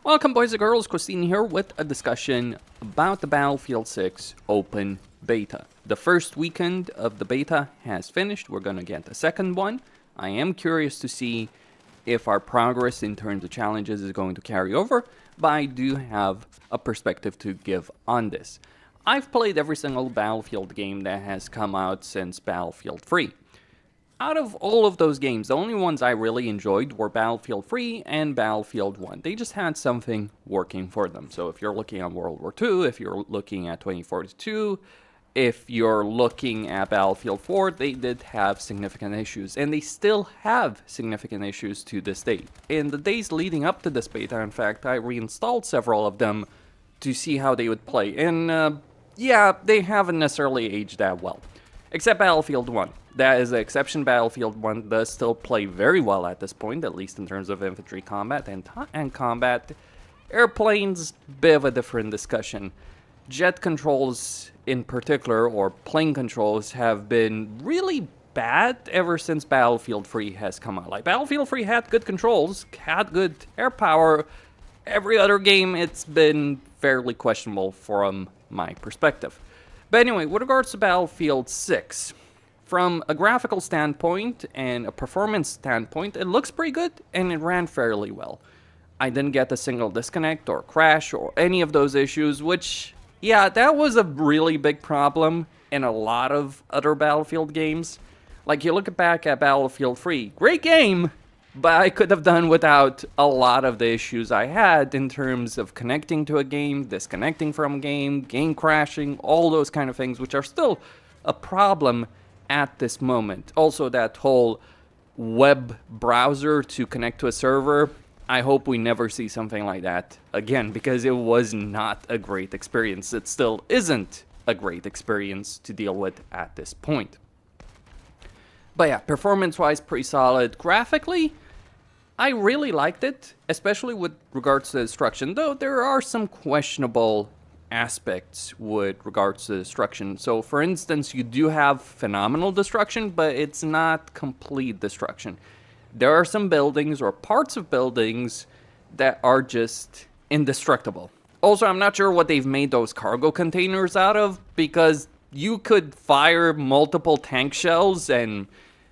Welcome boys and girls, Christine here with a discussion about the Battlefield 6 open beta. The first weekend of the beta has finished, we're going to get the second one. I am curious to see if our progress in terms of challenges is going to carry over, but I do have a perspective to give on this. I've played every single Battlefield game that has come out since Battlefield 3. Out of all of those games, the only ones I really enjoyed were Battlefield 3 and Battlefield 1. They just had something working for them. So if you're looking at World War II, if you're looking at 2042, if you're looking at Battlefield 4, they did have significant issues. And they still have significant issues to this day. In the days leading up to this beta, in fact, I reinstalled several of them to see how they would play. And yeah, they haven't necessarily aged that well. Except Battlefield 1. That is the exception. Battlefield 1 does still play very well at this point, at least in terms of infantry combat and combat. Airplanes, bit of a different discussion. Jet controls in particular, or plane controls, have been really bad ever since Battlefield 3 has come out. Like, Battlefield 3 had good controls, had good air power. Every other game, it's been fairly questionable from my perspective. But anyway, with regards to Battlefield 6, from a graphical standpoint and a performance standpoint, it looks pretty good and it ran fairly well. I didn't get a single disconnect or crash or any of those issues, which, yeah, that was a really big problem in a lot of other Battlefield games. Like, you look back at Battlefield 3, great game, but I could have done without a lot of the issues I had in terms of connecting to a game, disconnecting from a game crashing, all those kind of things, which are still a problem at this moment. Also, that whole web browser to connect to a server, I hope we never see something like that again, because it was not a great experience. It still isn't a great experience to deal with at this point. But yeah, performance-wise, pretty solid. Graphically, I really liked it, especially with regards to destruction, though there are some questionable aspects with regards to destruction. So for instance, you do have phenomenal destruction, but it's not complete destruction. There are some buildings or parts of buildings that are just indestructible. Also, I'm not sure what they've made those cargo containers out of, because you could fire multiple tank shells and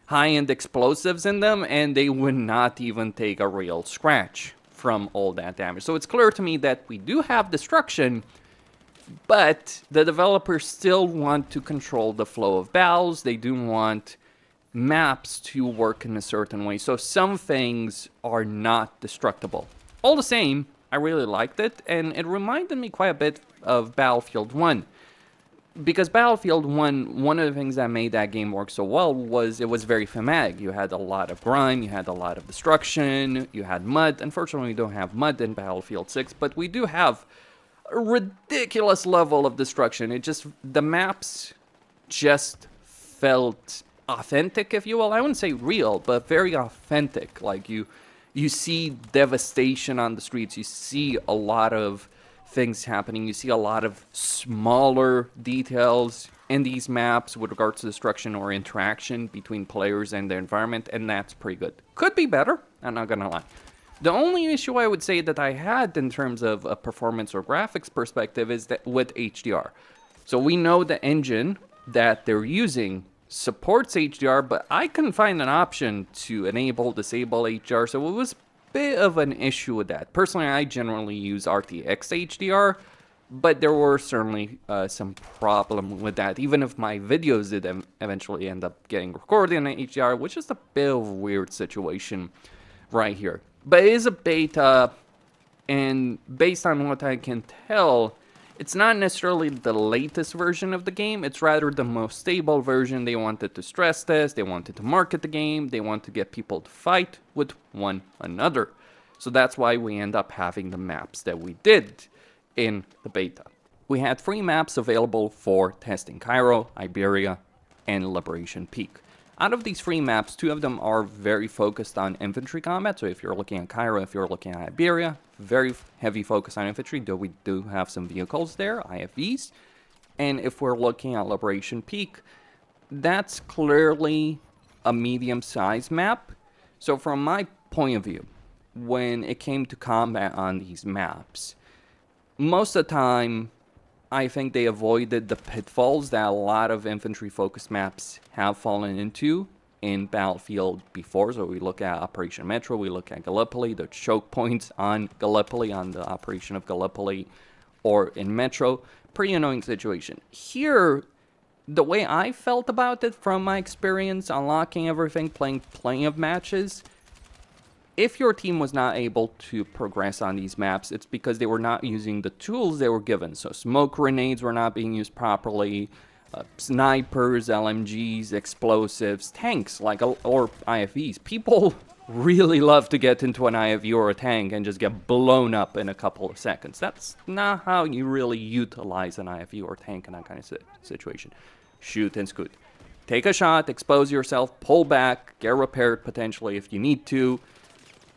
high-end explosives in them, and they would not even take a real scratch from all that damage. So it's clear to me that we do have destruction, but the developers still want to control the flow of battles. They do want maps to work in a certain way. So some things are not destructible. All the same, I really liked it, and it reminded me quite a bit of Battlefield 1. Because Battlefield 1, one of the things that made that game work so well was it was very thematic. You had a lot of grime, you had a lot of destruction, you had mud. Unfortunately, we don't have mud in Battlefield 6, but we do have a ridiculous level of destruction. The maps just felt authentic, if you will. I wouldn't say real, but very authentic. Like, you see devastation on the streets, you see a lot of things happening, you see a lot of smaller details in these maps with regards to destruction or interaction between players and the environment, and that's pretty good. Could be better, I'm not gonna lie. The only issue I would say that I had in terms of a performance or graphics perspective is that with HDR. So we know the engine that they're using supports HDR, but I couldn't find an option to enable, disable HDR, so it was a bit of an issue with that. Personally, I generally use RTX HDR, but there were certainly some problem with that, even if my videos did eventually end up getting recorded in HDR, which is a bit of a weird situation right here. But it is a beta, and based on what I can tell, it's not necessarily the latest version of the game, it's rather the most stable version. They wanted to stress test, they wanted to market the game, they want to get people to fight with one another. So that's why we end up having the maps that we did in the beta. We had 3 maps available for testing: Cairo, Iberia, and Liberation Peak. Out of these 3 maps, 2 of them are very focused on infantry combat. So if you're looking at Cairo, if you're looking at Iberia, very heavy focus on infantry, though we do have some vehicles there, IFVs. And if we're looking at Liberation Peak, that's clearly a medium-sized map. So from my point of view, when it came to combat on these maps. Most of the time, I think they avoided the pitfalls that a lot of infantry-focused maps have fallen into in Battlefield before. So we look at Operation Metro, we look at Gallipoli, the choke points on Gallipoli, on the operation of Gallipoli, or in Metro. Pretty annoying situation. Here, the way I felt about it from my experience unlocking everything, playing plenty of matches, if your team was not able to progress on these maps, it's because they were not using the tools they were given. So smoke grenades were not being used properly, snipers, LMGs, explosives, tanks, or IFVs. People really love to get into an IFV or a tank and just get blown up in a couple of seconds. That's not how you really utilize an IFV or tank in that kind of situation. Shoot and scoot. Take a shot, expose yourself, pull back, get repaired potentially if you need to,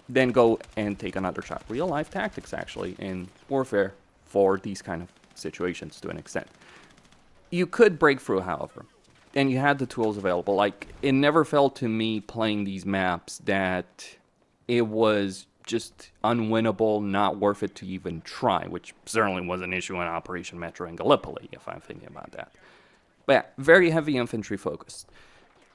then go and take another shot. Real life tactics, actually, in warfare for these kind of situations to an extent. You could break through, however, and you had the tools available. Like, it never felt to me playing these maps that it was just unwinnable, not worth it to even try, which certainly was an issue in Operation Metro and Gallipoli, if I'm thinking about that. But yeah, very heavy infantry focused,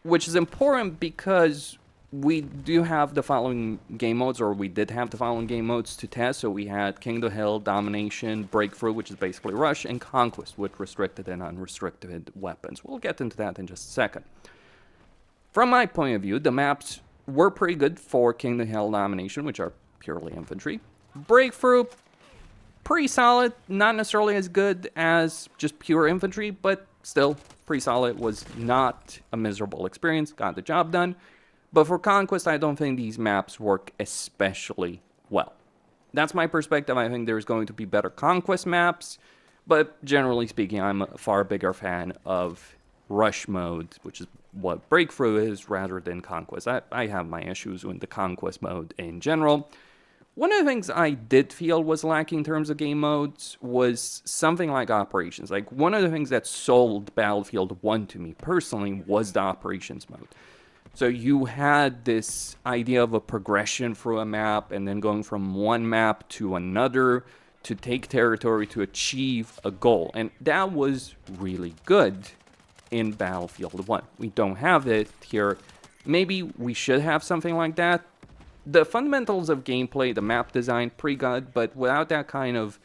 which is important because we do have the following game modes, or we did have the following game modes to test. So we had King of the Hill, Domination, Breakthrough, which is basically Rush, and Conquest with restricted and unrestricted weapons. We'll get into that in just a second. From my point of view, the maps were pretty good for King of the Hill, Domination, which are purely infantry. Breakthrough, pretty solid, not necessarily as good as just pure infantry, but still pretty solid. Was not a miserable experience, got the job done. But for Conquest, I don't think these maps work especially well. That's my perspective. I think there's going to be better Conquest maps, but generally speaking, I'm a far bigger fan of Rush mode, which is what Breakthrough is, rather than Conquest. I have my issues with the Conquest mode in general. One of the things I did feel was lacking in terms of game modes was something like Operations. Like, one of the things that sold Battlefield 1 to me personally was the Operations mode. So you had this idea of a progression through a map and then going from one map to another to take territory to achieve a goal. And that was really good in Battlefield 1. We don't have it here. Maybe we should have something like that. The fundamentals of gameplay, the map design, pretty good, but without that kind of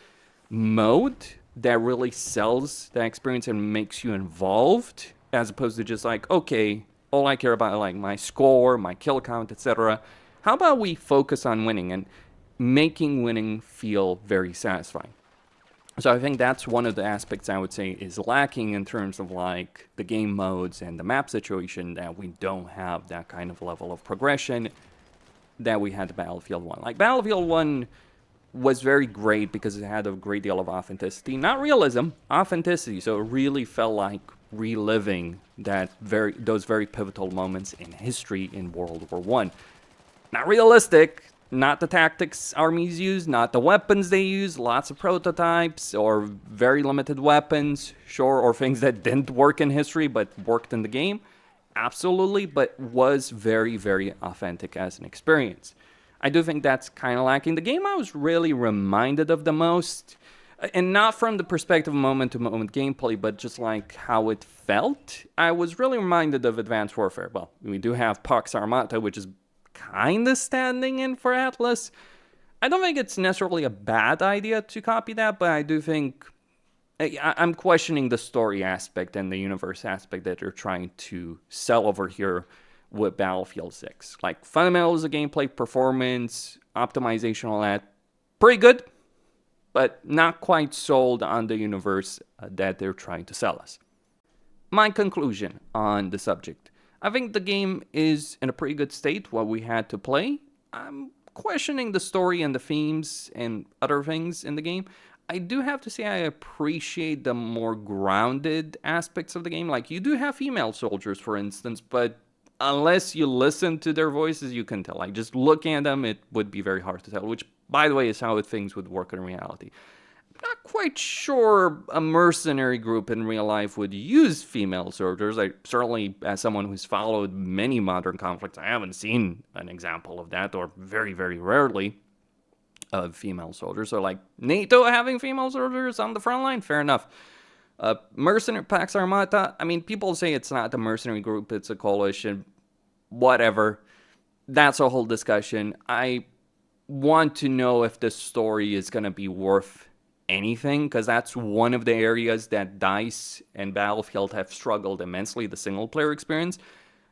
mode that really sells the experience and makes you involved, as opposed to just like, okay, all I care about, like, my score, my kill count, etc. How about we focus on winning and making winning feel very satisfying? So I think that's one of the aspects I would say is lacking in terms of, like, the game modes and the map situation, that we don't have that kind of level of progression that we had to Battlefield 1. Like, Battlefield 1 was very great because it had a great deal of authenticity. Not realism, authenticity. So it really felt like reliving those very pivotal moments in history in World War I. Not realistic, not the tactics armies use, not the weapons they use, lots of prototypes or very limited weapons, sure, or things that didn't work in history but worked in the game. Absolutely, but was very, very authentic as an experience. I do think that's kind of lacking. The game I was really reminded of the most, and not from the perspective of moment-to-moment gameplay, but just like how it felt, I was really reminded of Advanced Warfare. Well, we do have Pax Armata, which is kind of standing in for Atlas. I don't think it's necessarily a bad idea to copy that, but I do think I'm questioning the story aspect and the universe aspect that they're trying to sell over here with Battlefield 6. Like, fundamentals of gameplay, performance, optimization, all that, pretty good, but not quite sold on the universe that they're trying to sell us. My conclusion on the subject. I think the game is in a pretty good state, what we had to play. I'm questioning the story and the themes and other things in the game. I do have to say I appreciate the more grounded aspects of the game. Like, you do have female soldiers, for instance, but unless you listen to their voices, you can tell. Like, just looking at them, it would be very hard to tell, which, by the way, is how things would work in reality. not quite sure a mercenary group in real life would use female soldiers. I certainly, as someone who's followed many modern conflicts, I haven't seen an example of that, or very, very rarely of female soldiers. So, like, NATO having female soldiers on the front line, fair enough. Mercenary Pax Armata, I mean, people say it's not a mercenary group, it's a coalition. Whatever. That's a whole discussion. I want to know if this story is going to be worth anything, because that's one of the areas that DICE and Battlefield have struggled immensely, the single-player experience.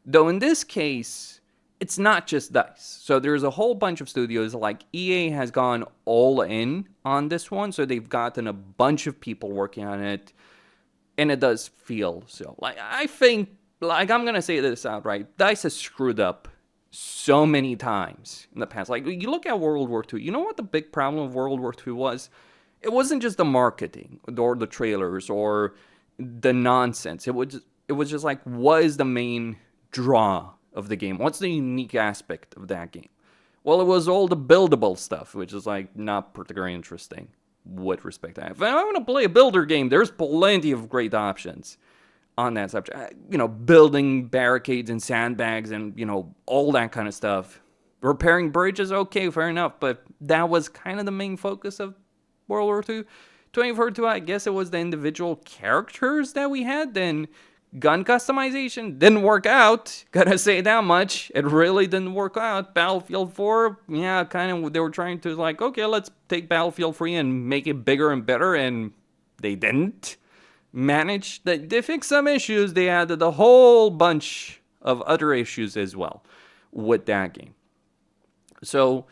Though in this case, it's not just DICE. So there's a whole bunch of studios, like EA has gone all in on this one, so they've gotten a bunch of people working on it, and it does feel so. Like, I think, like, I'm going to say this outright, DICE has screwed up so many times in the past. Like, you look at World War II, you know what the big problem of World War II was? It wasn't just the marketing, or the trailers, or the nonsense. It was just like, what is the main draw of the game? What's the unique aspect of that game? Well, it was all the buildable stuff, which is, like, not particularly interesting with respect to that. If I want to play a builder game, there's plenty of great options on that subject. You know, building barricades and sandbags and, you know, all that kind of stuff. Repairing bridges, okay, fair enough, but that was kind of the main focus of World War II. 2042, I guess it was the individual characters that we had. Then gun customization didn't work out. Gotta say that much. It really didn't work out. Battlefield 4, yeah, kind of, they were trying to, like, okay, let's take Battlefield 3 and make it bigger and better, and they didn't manage. They fixed some issues. They added a whole bunch of other issues as well with that game. So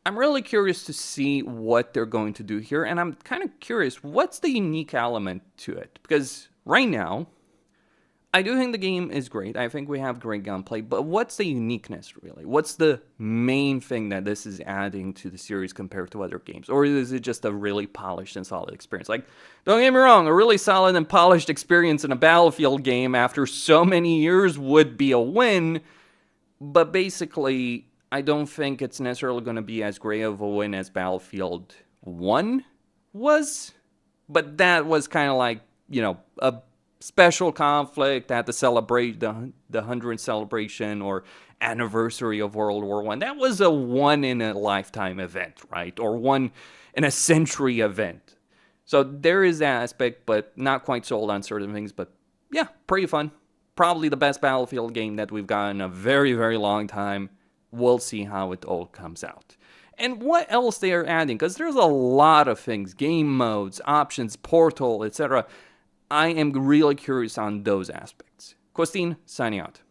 I'm really curious to see what they're going to do here, and I'm kind of curious, what's the unique element to it? Because right now, I do think the game is great. I think we have great gunplay, but what's the uniqueness, really? What's the main thing that this is adding to the series compared to other games? Or is it just a really polished and solid experience? Like, don't get me wrong, a really solid and polished experience in a Battlefield game after so many years would be a win, but basically, I don't think it's necessarily going to be as great of a win as Battlefield 1 was, but that was kind of like, you know, a special conflict at the 100th celebration or anniversary of World War I. That was a one-in-a-lifetime event, right? Or one-in-a-century event. So there is that aspect, but not quite sold on certain things. But yeah, pretty fun. Probably the best Battlefield game that we've got in a very, very long time. We'll see how it all comes out. And what else they are adding, because there's a lot of things. Game modes, options, portal, etc. I am really curious on those aspects. Costine, signing out.